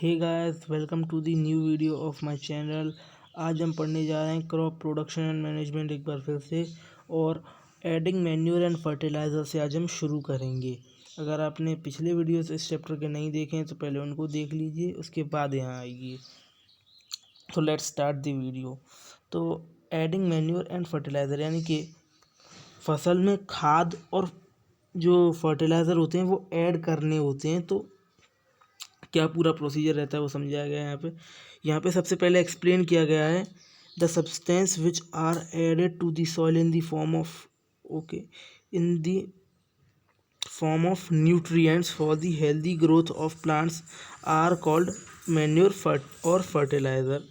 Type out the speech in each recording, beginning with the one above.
Hey guys, welcome to the new video of my channel. आज हम पढ़ने जा रहे हैं क्रॉप प्रोडक्शन एंड मैनेजमेंट एक बार फिर से, और एडिंग मैन्योर एंड फर्टिलाइज़र से आज हम शुरू करेंगे। अगर आपने पिछले वीडियोस इस चैप्टर के नहीं देखे हैं तो पहले उनको देख लीजिए, उसके बाद यहाँ आइए। तो लेट्स स्टार्ट द वीडियो। तो एडिंग मैन्योर एंड फर्टिलाइज़र यानी कि फसल में खाद और जो फर्टिलाइज़र होते हैं वो ऐड करने होते हैं। तो क्या पूरा प्रोसीजर रहता है वो समझाया गया है यहाँ पे सबसे पहले एक्सप्लेन किया गया है the substance which are added to the soil in the form of nutrients for the healthy growth of plants are called manure और फर्टिलाइज़र।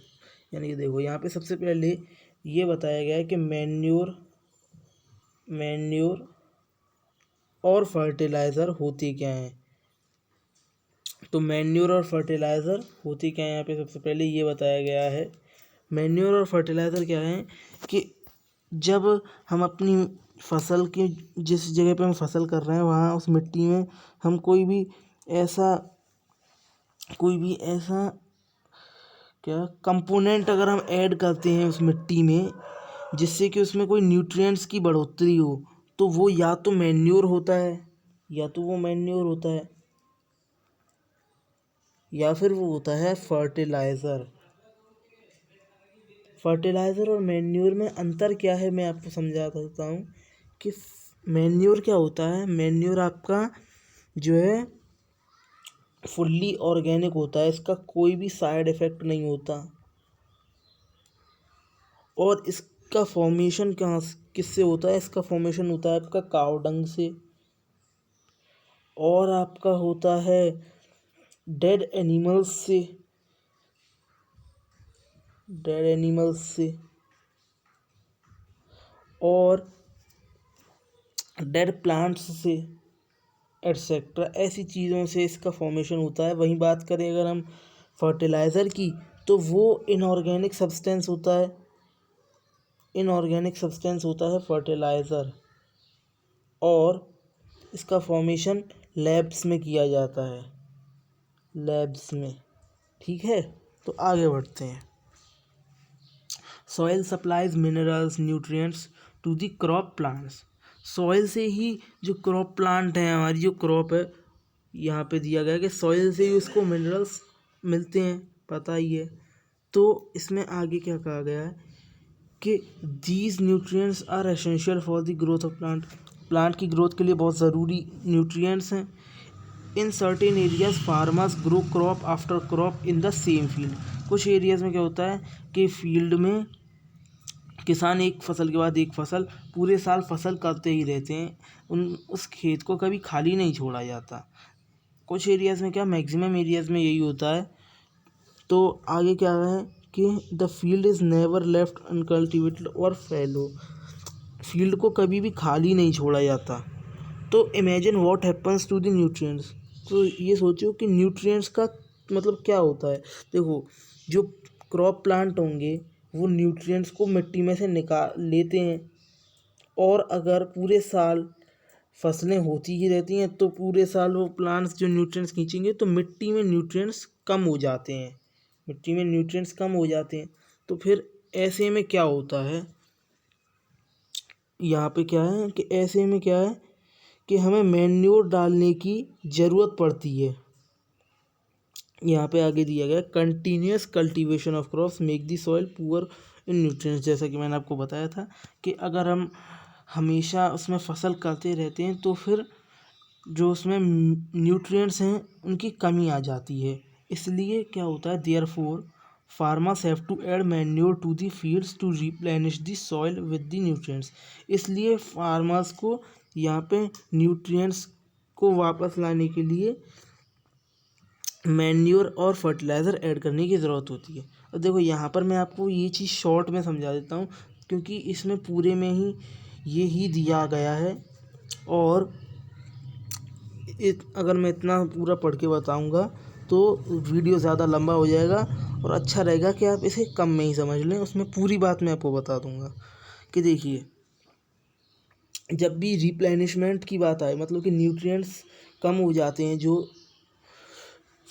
यानी कि देखो यहाँ पे सबसे पहले ये बताया गया है कि मैन्योर और फर्टिलाइज़र होते क्या हैं। तो मैन्योर और फर्टिलाइज़र होती क्या है यहाँ पे सबसे पहले ये बताया गया है। मैन्योर और फर्टिलाइज़र क्या है कि जब हम अपनी फसल की जिस जगह पे हम फसल कर रहे हैं वहाँ उस मिट्टी में हम कोई भी ऐसा क्या कंपोनेंट अगर हम ऐड करते हैं उस मिट्टी में जिससे कि उसमें कोई न्यूट्रिएंट्स की बढ़ोतरी हो, तो वो या तो मैन्योर होता है या फिर वो होता है फर्टिलाइज़र। फर्टिलाइज़र और मैन्योर में अंतर क्या है मैं आपको समझा देता हूँ कि मैन्योर क्या होता है। मैन्योर आपका जो है फुल्ली ऑर्गेनिक होता है, इसका कोई भी साइड इफ़ेक्ट नहीं होता, और इसका फॉर्मेशन किससे होता है। इसका फॉर्मेशन होता है आपका काव डंग से, और आपका होता है डेड एनिमल्स से और डेड प्लांट्स से एटसेट्रा, ऐसी चीज़ों से इसका फॉर्मेशन होता है। वहीं बात करें अगर हम फर्टिलाइज़र की, तो वो इनऑर्गेनिक सब्सटेंस होता है फर्टिलाइज़र, और इसका फॉर्मेशन लैब्स में किया जाता है, लैब्स में। ठीक है, तो आगे बढ़ते हैं। Soil supplies minerals nutrients to the crop plants. Soil से ही जो क्रॉप प्लांट है, हमारी जो क्रॉप है, यहाँ पे दिया गया है कि सॉइल से ही उसको मिनरल्स मिलते हैं, पता ही है। तो इसमें आगे क्या कहा गया है कि these nutrients are essential for the growth of plant की ग्रोथ के लिए बहुत ज़रूरी न्यूट्रिएंट्स हैं। In certain areas farmers grow crop after crop in the same field. कुछ एरियाज़ में क्या होता है कि फील्ड में किसान एक फसल के बाद एक फसल पूरे साल फसल करते ही रहते हैं, उस खेत को कभी खाली नहीं छोड़ा जाता। कुछ एरियाज़ में क्या, मैक्सिमम एरियाज़ में यही होता है। तो आगे क्या है कि the field is never left uncultivated और फैलो, फील्ड को कभी भी खाली नहीं छोड़ा जाता। तो imagine what happens to the nutrients. तो ये सोचो कि न्यूट्रिएंट्स का मतलब क्या होता है। देखो, जो क्रॉप प्लांट होंगे वो न्यूट्रिएंट्स को मिट्टी में से निकाल लेते हैं, और अगर पूरे साल फसलें होती ही रहती हैं तो पूरे साल वो प्लांट्स जो न्यूट्रिएंट्स खींचेंगे तो मिट्टी में न्यूट्रिएंट्स कम हो जाते हैं। तो फिर ऐसे में क्या होता है, यहाँ पे क्या है कि ऐसे में क्या है कि हमें मैन्योर डालने की ज़रूरत पड़ती है। यहाँ पे आगे दिया गया continuous cultivation of crops make the soil poor in nutrients. जैसा कि मैंने आपको बताया था कि अगर हम हमेशा उसमें फसल करते रहते हैं तो फिर जो उसमें न्यूट्रिएंट्स हैं उनकी कमी आ जाती है। इसलिए क्या होता है, therefore farmers have to add manure to the fields to replenish the soil with the nutrients. इसलिए फार्मर्स को यहाँ पे न्यूट्रिएंट्स को वापस लाने के लिए मैन्योर और फर्टिलाइज़र ऐड करने की ज़रूरत होती है। और देखो यहाँ पर मैं आपको ये चीज़ शॉर्ट में समझा देता हूँ, क्योंकि इसमें पूरे में ही ये ही दिया गया है, और अगर मैं इतना पूरा पढ़ के बताऊँगा तो वीडियो ज़्यादा लंबा हो जाएगा, और अच्छा रहेगा कि आप इसे कम में ही समझ लें। उसमें पूरी बात मैं आपको बता दूँगा कि देखिए, जब भी रिप्लेनिशमेंट की बात आए, मतलब कि न्यूट्रिएंट्स कम हो जाते हैं जो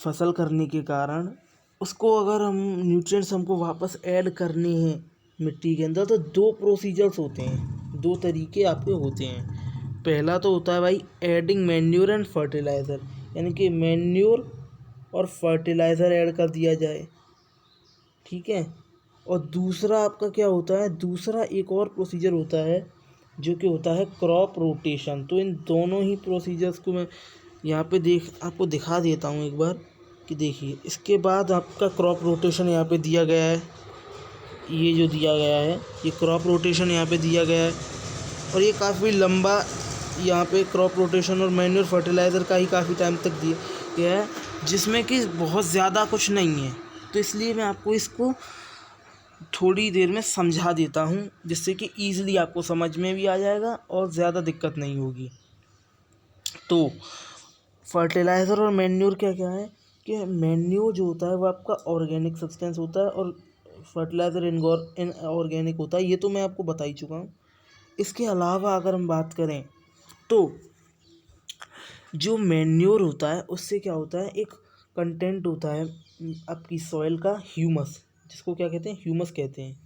फसल करने के कारण उसको अगर हम न्यूट्रिएंट्स हमको वापस ऐड करने हैं मिट्टी के अंदर, तो दो प्रोसीजर्स होते हैं, दो तरीके आपके होते हैं। पहला तो होता है भाई एडिंग मैन्योर एंड फर्टिलाइज़र, यानी कि मैन्योर और फर्टिलाइज़र ऐड कर दिया जाए, ठीक है। और दूसरा आपका क्या होता है, दूसरा एक और प्रोसीजर होता है जो कि होता है क्रॉप रोटेशन। तो इन दोनों ही प्रोसीजर्स को मैं यहाँ पे आपको दिखा देता हूँ एक बार कि देखिए। इसके बाद आपका क्रॉप रोटेशन यहाँ पे दिया गया है, ये जो दिया गया है ये क्रॉप रोटेशन यहाँ पे दिया गया है, और ये काफ़ी लंबा यहाँ पे क्रॉप रोटेशन और मैन्योर फर्टिलाइज़र का ही काफ़ी टाइम तक दिया गया है, जिसमें कि बहुत ज़्यादा कुछ नहीं है। तो इसलिए मैं आपको इसको थोड़ी देर में समझा देता हूँ, जिससे कि ईज़िली आपको समझ में भी आ जाएगा और ज़्यादा दिक्कत नहीं होगी। तो फर्टिलाइज़र और मैन्योर क्या क्या है कि मैन्योर जो होता है वो आपका ऑर्गेनिक सब्सटेंस होता है और फर्टिलाइज़र इनऑर्गेनिक होता है, ये तो मैं आपको बता ही चुका हूँ। इसके अलावा अगर हम बात करें तो जो मैन्योर होता है उससे क्या होता है, एक कंटेंट होता है आपकी सॉइल का ह्यूमस, जिसको क्या कहते हैं, ह्यूमस कहते हैं,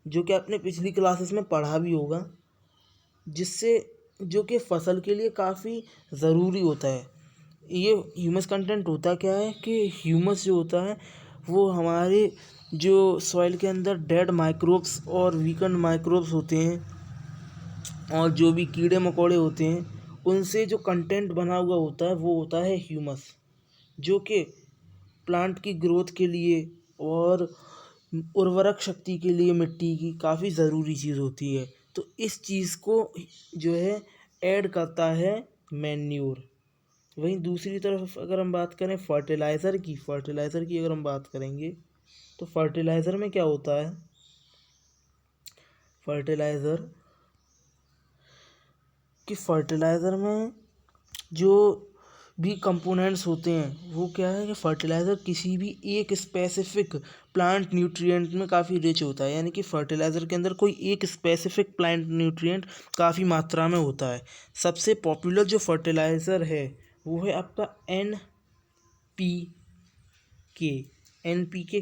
जो कि आपने पिछली क्लासेस में पढ़ा भी होगा, जिससे जो कि फसल के लिए काफ़ी ज़रूरी होता है। ये ह्यूमस कंटेंट होता क्या है कि ह्यूमस जो होता है वो हमारे जो सॉइल के अंदर डेड माइक्रोब्स और वीकेंड माइक्रोब्स होते हैं और जो भी कीड़े मकोड़े होते हैं उनसे जो कंटेंट बना हुआ होता है वो होता है ह्यूमस, जो कि प्लांट की ग्रोथ के लिए और उर्वरक शक्ति के लिए मिट्टी की काफ़ी ज़रूरी चीज़ होती है। तो इस चीज़ को जो है ऐड करता है मैन्योर। वहीं दूसरी तरफ अगर हम बात करें फर्टिलाइज़र की अगर हम बात करेंगे तो फर्टिलाइज़र में क्या होता है, फर्टिलाइज़र में जो भी कंपोनेंट्स होते हैं वो क्या है कि फर्टिलाइज़र किसी भी एक स्पेसिफिक प्लांट न्यूट्रिएंट में काफ़ी रिच होता है, यानी कि फर्टिलाइज़र के अंदर कोई एक स्पेसिफिक प्लांट न्यूट्रिएंट काफ़ी मात्रा में होता है। सबसे पॉपुलर जो फर्टिलाइज़र है वो है आपका NPK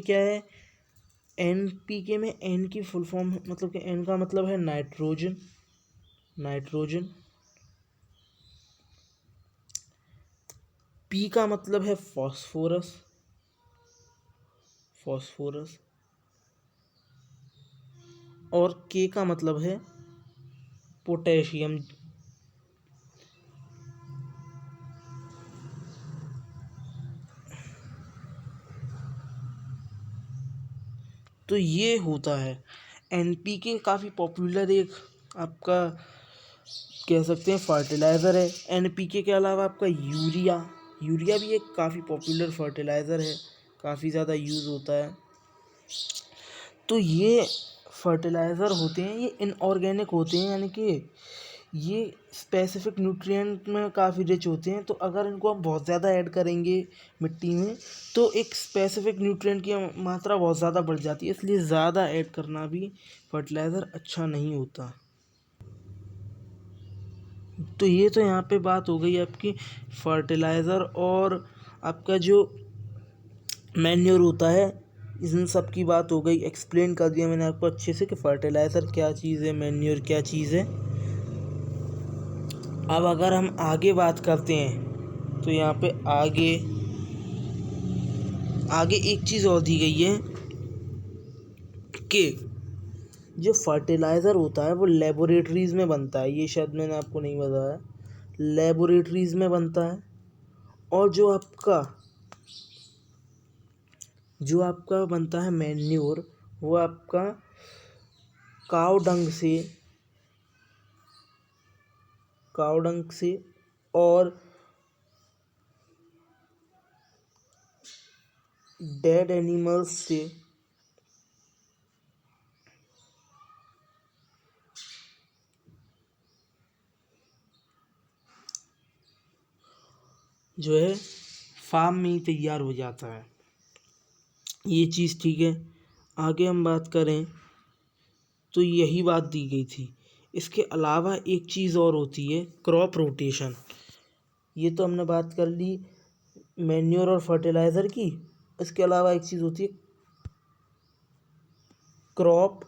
क्या है, NPK में N की फुल फॉर्म मतलब कि N का मतलब है नाइट्रोजन, P का मतलब है फॉस्फोरस, और K का मतलब है पोटेशियम। तो ये होता है NPK, काफ़ी पॉपुलर एक आपका कह सकते हैं फर्टिलाइज़र है। NPK के अलावा आपका यूरिया भी एक काफ़ी पॉपुलर फर्टिलाइज़र है, काफ़ी ज़्यादा यूज़ होता है। तो ये फर्टिलाइज़र होते हैं ये इनऑर्गेनिक होते हैं, यानी कि ये स्पेसिफिक न्यूट्रिएंट में काफ़ी रिच होते हैं। तो अगर इनको हम बहुत ज़्यादा ऐड करेंगे मिट्टी में तो एक स्पेसिफिक न्यूट्रिएंट की मात्रा बहुत ज़्यादा बढ़ जाती है, इसलिए ज़्यादा ऐड करना भी फर्टिलाइज़र अच्छा नहीं होता। तो ये तो यहाँ पे बात हो गई आपकी फर्टिलाइज़र और आपका जो मैन्योर होता है, इन सब की बात हो गई। एक्सप्लेन कर दिया मैंने आपको अच्छे से कि फर्टिलाइज़र क्या चीज़ है, मैन्योर क्या चीज़ है। अब अगर हम आगे बात करते हैं तो यहाँ पे आगे एक चीज़ और दी गई है कि जो फर्टिलाइज़र होता है वो लेबोरेटरीज़ में बनता है। ये शायद मैंने आपको नहीं बताया, लेबोरेटरीज़ में बनता है। और जो आपका बनता है मैन्योर, वो आपका काव डंग से और डेड एनिमल्स से जो है फार्म में ही तैयार हो जाता है। ये चीज़ ठीक है। आगे हम बात करें तो यही बात दी गई थी। इसके अलावा एक चीज़ और होती है क्रॉप रोटेशन। ये तो हमने बात कर ली मैन्योर और फर्टिलाइज़र की। इसके अलावा एक चीज़ होती है क्रॉप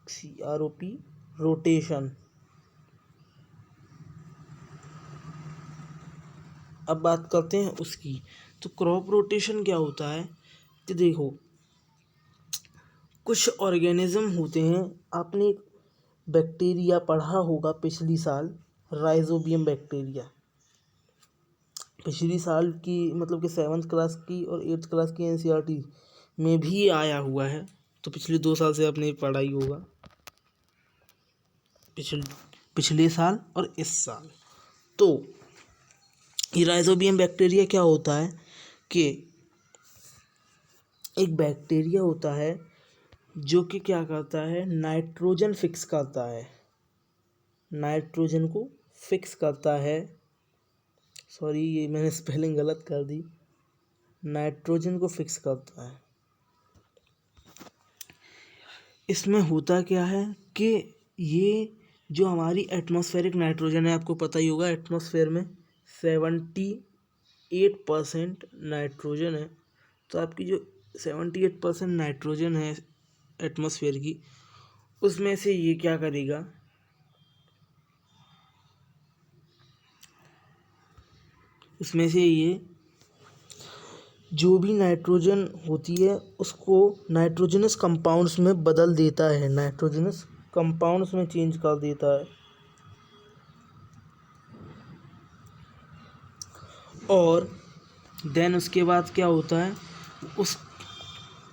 CROP रोटेशन। अब बात करते हैं उसकी। तो क्रॉप रोटेशन क्या होता है कि देखो, कुछ ऑर्गेनिज्म होते हैं, आपने एक बैक्टीरिया पढ़ा होगा पिछली साल, राइजोबियम बैक्टीरिया। पिछली साल की मतलब कि 7th क्लास की और 8th क्लास की NCERT में भी आया हुआ है। तो पिछले 2 साल से आपने पढ़ा ही होगा, पिछले साल और इस साल। तो ये राइजोबियम बैक्टीरिया क्या होता है कि एक बैक्टीरिया होता है जो कि क्या करता है, नाइट्रोजन फिक्स करता है, नाइट्रोजन को फिक्स करता है। सॉरी, ये मैंने स्पेलिंग गलत कर दी, नाइट्रोजन को फिक्स करता है। इसमें होता क्या है कि ये जो हमारी एटमॉस्फेरिक नाइट्रोजन है, आपको पता ही होगा एटमॉस्फेयर में 78% नाइट्रोजन है। तो आपकी जो 78% नाइट्रोजन है एटमॉस्फेयर की, उसमें से ये क्या करेगा, उसमें से ये जो भी नाइट्रोजन होती है उसको नाइट्रोजनस कंपाउंड्स में बदल देता है, नाइट्रोजनस कंपाउंड्स में चेंज कर देता है। और देन उसके बाद क्या होता है,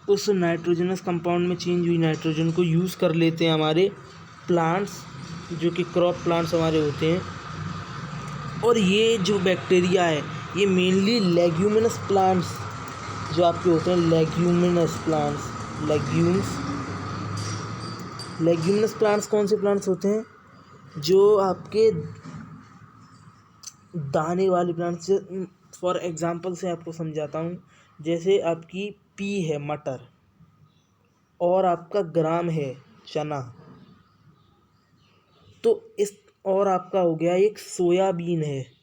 उस नाइट्रोजनस कंपाउंड में चेंज हुई नाइट्रोजन को यूज़ कर लेते हैं हमारे प्लांट्स, जो कि क्रॉप प्लांट्स हमारे होते हैं। और ये जो बैक्टीरिया है ये मेनली लेग्यूमिनस प्लांट्स जो आपके होते हैं, लेग्यूमिनस प्लांट्स, लेग्यूमिनस प्लांट्स कौन से प्लांट्स होते हैं, जो आपके दाने वाले प्लांट्स। फॉर एग्जांपल से आपको समझाता हूँ, जैसे आपकी पी है मटर, और आपका ग्राम है चना, तो इस और आपका हो गया एक सोयाबीन है।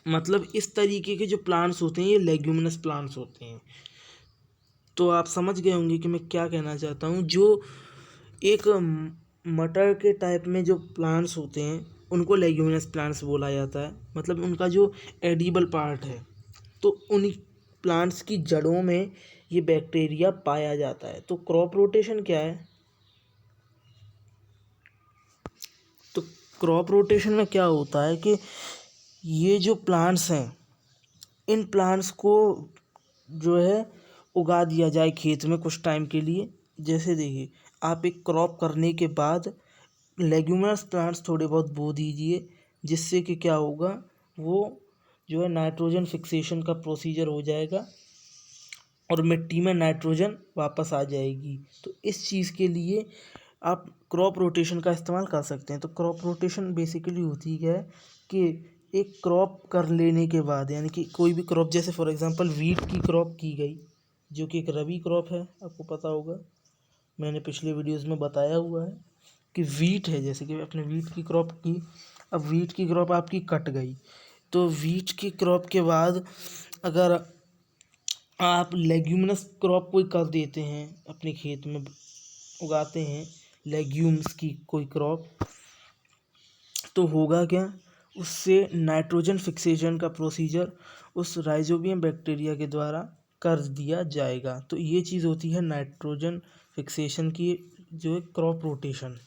मतलब इस तरीके के जो प्लांट्स होते हैं ये लेग्यूमिनस प्लांट्स होते हैं। तो आप समझ गए होंगे कि मैं क्या कहना चाहता हूँ। जो एक मटर के टाइप में जो प्लांट्स होते हैं उनको लेग्यूमिनस प्लांट्स बोला जाता है, मतलब उनका जो एडिबल पार्ट है। तो उन प्लांट्स की जड़ों में ये बैक्टीरिया पाया जाता है। तो क्रॉप रोटेशन क्या है, तो क्रॉप रोटेशन में क्या होता है कि ये जो प्लांट्स हैं, इन प्लांट्स को जो है उगा दिया जाए खेत में कुछ टाइम के लिए। जैसे देखिए, आप एक क्रॉप करने के बाद लेग्यूमिनस प्लांट्स थोड़े बहुत बो दीजिए, जिससे कि क्या होगा, वो जो है नाइट्रोजन फिक्सेशन का प्रोसीजर हो जाएगा और मिट्टी में नाइट्रोजन वापस आ जाएगी। तो इस चीज़ के लिए आप क्रॉप रोटेशन का इस्तेमाल कर सकते हैं। तो क्रॉप रोटेशन बेसिकली होती है कि एक क्रॉप कर लेने के बाद, यानी कि कोई भी क्रॉप, जैसे फॉर एग्जांपल वीट की क्रॉप की गई, जो कि एक रबी क्रॉप है, आपको पता होगा, मैंने पिछले वीडियोस में बताया हुआ है कि वीट है, जैसे कि आपने वीट की क्रॉप की। अब वीट की क्रॉप आपकी कट गई, तो वीट की क्रॉप के बाद अगर आप लेग्यूमिनस क्रॉप कोई कर देते हैं, अपने खेत में उगाते हैं लेग्यूम्स की कोई क्रॉप, तो होगा क्या, उससे नाइट्रोजन फिक्सेशन का प्रोसीजर उस राइजोबियम बैक्टीरिया के द्वारा कर दिया जाएगा। तो ये चीज़ होती है नाइट्रोजन फिक्सेशन की, जो है क्रॉप रोटेशन।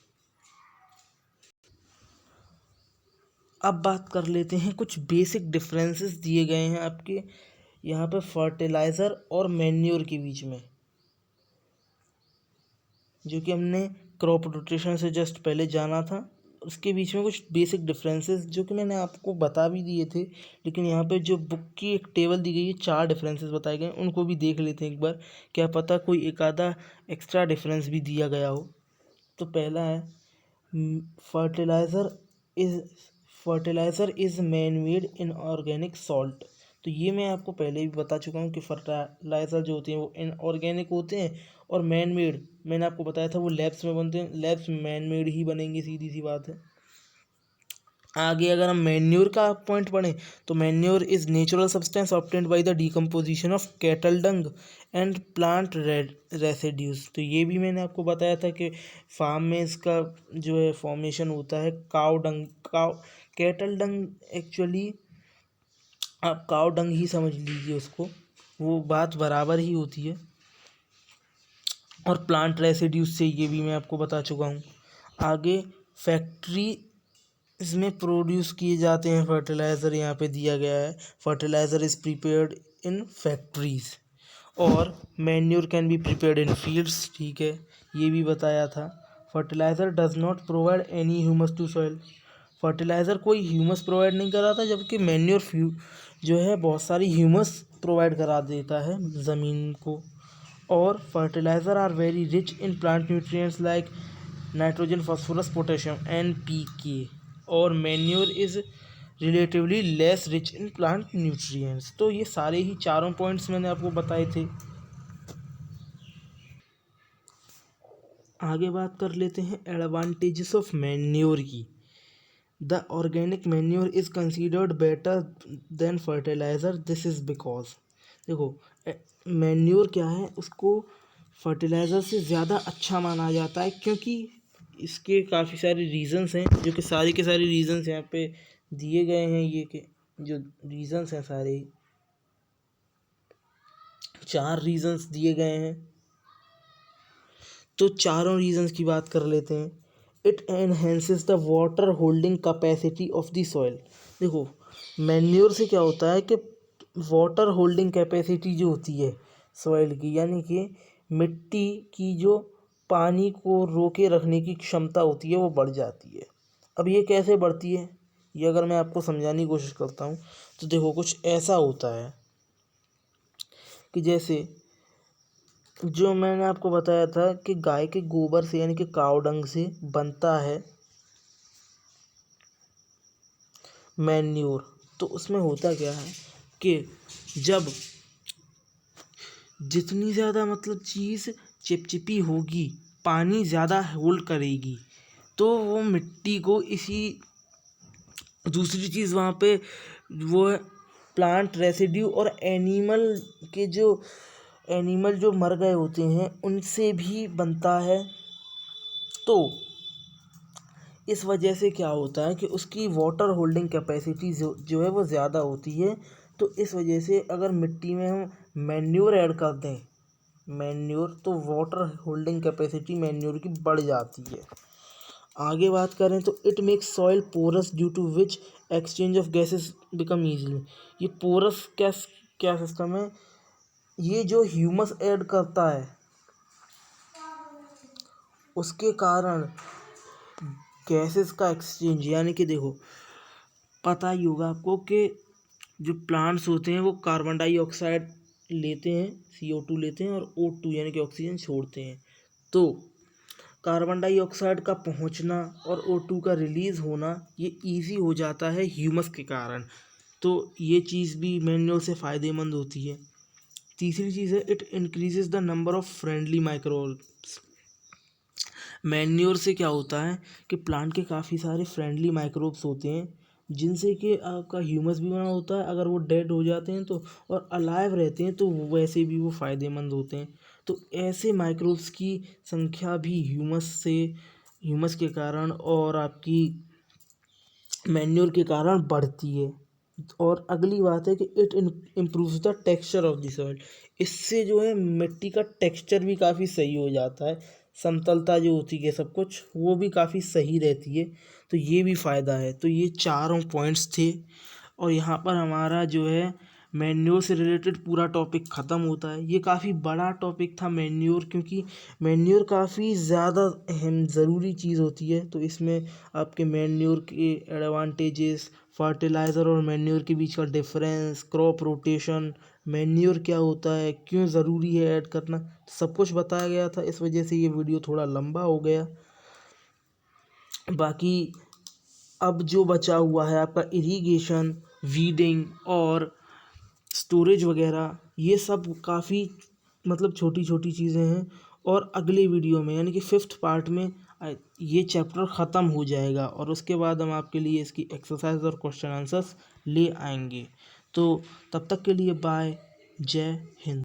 अब बात कर लेते हैं, कुछ बेसिक डिफरेंसेस दिए गए हैं आपके यहाँ पे फर्टिलाइज़र और मैन्योर के बीच में, जो कि हमने क्रॉप रोटेशन से जस्ट पहले जाना था। उसके बीच में कुछ बेसिक डिफरेंसेस जो कि मैंने आपको बता भी दिए थे, लेकिन यहाँ पे जो बुक की एक टेबल दी गई है, 4 डिफरेंसेस बताए गए हैं, उनको भी देख लेते हैं एक बार, क्या पता कोई एक आधा एक्स्ट्रा डिफरेंस भी दिया गया हो। तो पहला है, fertilizer is fertiliser is man made inorganic salt. तो ये मैं आपको पहले भी बता चुका हूँ कि फर्टिलाइज़र जो होते हैं वो इनऑर्गेनिक होते हैं, और मैन मेड मैंने आपको बताया था वो लैब्स में बनते हैं। लैब्स मैन मेड ही बनेंगे, सीधी सी बात है। आगे अगर हम मैन्योर का पॉइंट पढ़ें तो manure is natural substance obtained by the decomposition of cattle Dang and plant residues. तो ये भी मैंने आपको बताया था कि फार्म में इसका जो है फॉर्मेशन होता है काव कैटल डंग, एक्चुअली आप काव डंग ही समझ लीजिए उसको, वो बात बराबर ही होती है। और प्लांट रेसिड्यूज से ये भी मैं आपको बता चुका हूँ। आगे फैक्ट्री इसमें प्रोड्यूस किए जाते हैं फर्टिलाइज़र, यहाँ पे दिया गया है fertilizer is prepared in factories, और manure can be prepared in fields, ठीक है, ये भी बताया था। Fertilizer does not provide any humus to soil, fertilizer कोई ह्यूमस प्रोवाइड नहीं कराता, जबकि मैन्योर जो है बहुत सारी ह्यूमस प्रोवाइड करा देता है ज़मीन को। और fertiliser are very rich in plant nutrients like nitrogen, phosphorus, potassium NPK, और manure is relatively less rich in plant nutrients. तो ये सारे ही चारों पॉइंट्स मैंने आपको बताए थे। आगे बात कर लेते हैं एडवांटेजेस ऑफ मैन्योर की। The organic manure is considered better than fertiliser, this is because, देखो मैन्योर क्या है, उसको फर्टिलाइज़र से ज़्यादा अच्छा माना जाता है, क्योंकि इसके काफ़ी सारे रीज़न्स हैं, जो कि सारे के सारे रीज़न्स यहाँ पे दिए गए हैं। ये के जो रीज़न्स हैं सारे 4 रीज़न्स दिए गए हैं, तो चारों रीज़न्स की बात कर लेते हैं। It enhances the water holding capacity of the soil, देखो मैन्योर से क्या होता है कि वाटर होल्डिंग कैपेसिटी जो होती है सॉइल की, यानी कि मिट्टी की जो पानी को रोके रखने की क्षमता होती है वो बढ़ जाती है। अब ये कैसे बढ़ती है, ये अगर मैं आपको समझाने की कोशिश करता हूँ तो देखो कुछ ऐसा होता है कि जैसे जो मैंने आपको बताया था कि गाय के गोबर से यानी कि काव डंग से बनता है मैन्योर। तो उसमें होता क्या है कि जब जितनी ज़्यादा मतलब चीज़ चिपचिपी होगी, पानी ज़्यादा होल्ड करेगी, तो वो मिट्टी को इसी दूसरी चीज़ वहाँ पे वो प्लांट रेसिड्यू और एनिमल जो मर गए होते हैं उनसे भी बनता है। तो इस वजह से क्या होता है कि उसकी वाटर होल्डिंग कैपेसिटी जो है वो ज़्यादा होती है। तो इस वजह से अगर मिट्टी में हम मैन्योर ऐड कर दें मैन्योर, तो वाटर होल्डिंग कैपेसिटी मैन्योर की बढ़ जाती है। आगे बात करें तो it makes soil porous due to which exchange of gases become easily. ये पोरस क्या सिस्टम है, ये जो ह्यूमस ऐड करता है उसके कारण गैसेस का एक्सचेंज, यानी कि देखो पता ही होगा आपको कि जो प्लांट्स होते हैं वो कार्बन डाइऑक्साइड लेते हैं, CO2 लेते हैं, और O2 यानी कि ऑक्सीजन छोड़ते हैं। तो कार्बन डाइऑक्साइड का पहुंचना और O2 का रिलीज़ होना ये इजी हो जाता है ह्यूमस के कारण। तो ये चीज़ भी मैन्योर से फ़ायदेमंद होती है। तीसरी चीज़ है it increases the number of friendly microbes. Manure से क्या होता है कि प्लांट के काफ़ी सारे फ्रेंडली माइक्रोब्स होते हैं, जिनसे कि आपका ह्यूमस भी बना होता है। अगर वो डेड हो जाते हैं तो, और अलाइव रहते हैं तो वैसे भी वो फ़ायदेमंद होते हैं। तो ऐसे माइक्रोब्स की संख्या भी ह्यूमस के कारण और आपकी मैन्योर के कारण बढ़ती है। और अगली बात है कि it improves the texture of the soil. इससे जो है मिट्टी का टेक्सचर भी काफ़ी सही हो जाता है, समतलता जो होती है सब कुछ वो भी काफ़ी सही रहती है। तो ये भी फ़ायदा है। तो ये चारों पॉइंट्स थे, और यहाँ पर हमारा जो है मैन्योर से रिलेटेड पूरा टॉपिक ख़त्म होता है। ये काफ़ी बड़ा टॉपिक था मैन्योर, क्योंकि मैन्योर काफ़ी ज़्यादा अहम ज़रूरी चीज़ होती है। तो इसमें आपके मैन्योर के एडवांटेजेस, फर्टिलाइज़र और मैन्योर के बीच का डिफरेंस, क्रॉप रोटेशन, मैन्योर क्या होता है, क्यों ज़रूरी है ऐड करना, सब कुछ बताया गया था। इस वजह से ये वीडियो थोड़ा लंबा हो गया। बाकी अब जो बचा हुआ है आपका इरिगेशन, वीडिंग और स्टोरेज वगैरह, ये सब काफ़ी मतलब छोटी छोटी चीज़ें हैं। और अगले वीडियो में यानी कि 5th पार्ट में ये चैप्टर ख़त्म हो जाएगा और उसके बाद हम आपके लिए इसकी एक्सरसाइज और क्वेश्चन आंसर्स ले आएंगे। तो तब तक के लिए बाय, जय हिंद।